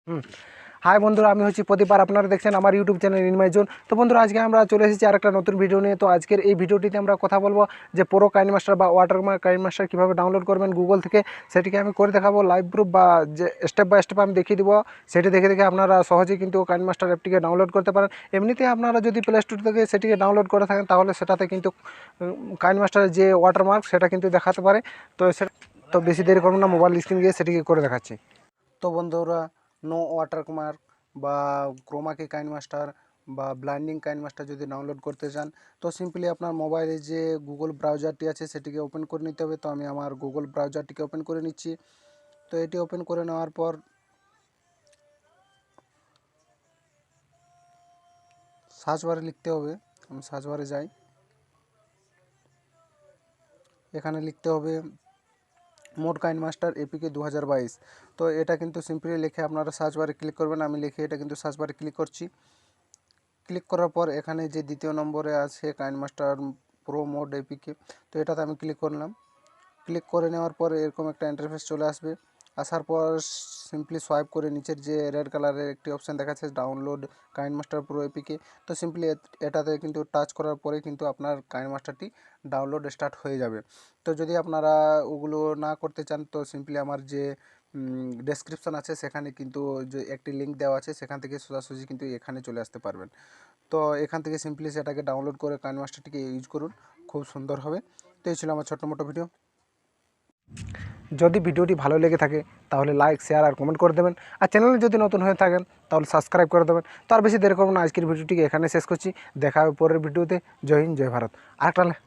হুম। High বন্ধুরা, আমি হচ্ছি প্রদীপ আর আপনারা দেখছেন আমার ইউটিউব চ্যানেল নির্ময় জোন। তো বন্ধুরা, আজকে আমরা চলে এসেছি আর একটা নতুন ভিডিও নিয়ে। তো আজকের এই ভিডিওটিতে আমরা কথা বলবো যে প্রো কাইনমাস্টার বা ওয়াটারমার্ক কাইনমাস্টার কীভাবে ডাউনলোড করবেন গুগল থেকে। সেটিকে আমি করে দেখাবো লাইভ প্রুফ বা যে স্টেপ বাই স্টেপ আমি দেখিয়ে দেবো। সেটি দেখে দেখে আপনারা সহজেই কিন্তু কাইনমাস্টার অ্যাপটিকে ডাউনলোড করতে পারেন। এমনিতে আপনারা যদি প্লে স্টোর থেকে সেটিকে ডাউনলোড করে থাকেন তাহলে সেটাতে কিন্তু কাইনমাস্টারের যে ওয়াটারমার্ক সেটা কিন্তু দেখাতে পারে। তো বেশি দেরি করবো না, মোবাইল স্ক্রিন গিয়ে সেটিকে করে দেখাচ্ছি। তো বন্ধুরা, নো ওয়াটারমার্ক বা ক্রোমাকি কাইনমাস্টার বা ব্লাইন্ডিং কাইনমাস্টার যদি ডাউনলোড করতে চান তো সিম্পলি আপনার মোবাইলে যে গুগল ব্রাউজারটি আছে সেটিকে ওপেন করে নিতে হবে। তো আমি আমার গুগল ব্রাউজারটিকে ওপেন করে নিচ্ছি। তো এটি ওপেন করে নেওয়ার পর সার্চ বারে লিখতে হবে। আমি সার্চ বারে যাই, এখানে লিখতে হবে মোড কাইনমাস্টার এপিকে 2022। তো এটা কিন্তু সিম্পলি লিখে আপনারা সার্চ বারে ক্লিক করবেন। আমি লিখে এটা কিন্তু সার্চ বারে ক্লিক করছি। ক্লিক করার পর এখানে যে দ্বিতীয় নম্বরে আছে কাইনমাস্টার প্রো মোড এপিকে, তো এটাতে আমি ক্লিক করলাম। ক্লিক করে নেওয়ার পর এরকম একটা ইন্টারফেস চলে আসবে। আসার পর সিম্পলি সোয়াইপ করে নিচের যে রেড কালারের একটি অপশান দেখাচ্ছে ডাউনলোড কাইনমাস্টার প্রো এপিকে, তো সিম্পলি এটাতে কিন্তু টাচ করার পরে কিন্তু আপনার কাইনমাস্টারটি ডাউনলোড স্টার্ট হয়ে যাবে। তো যদি আপনারা ওগুলো না করতে চান তো সিম্পলি আমার যে ডেসক্রিপশান আছে সেখানে কিন্তু যে একটি লিঙ্ক দেওয়া আছে, সেখান থেকে সোজাসুজি কিন্তু এখানে চলে আসতে পারবেন। তো এখান থেকে সিম্পলি সেটাকে ডাউনলোড করে কাইনমাস্টারটিকে ইউজ করুন, খুব সুন্দর হবে। তো এই ছিল আমার ছোট্ট মোটো ভিডিও। যদি ভিডিওটি ভালো লেগে থাকে তাহলে লাইক, শেয়ার আর কমেন্ট করে দেবেন। আর চ্যানেলে যদি নতুন হয়ে থাকেন তাহলে সাবস্ক্রাইব করে দেবেন। তো আর বেশি দেরি করব না, আজকের ভিডিওটিকে এখানে শেষ করছি। দেখা হবে পরের ভিডিওতে। জয় হিন্দ, জয় ভারত। আরেকটা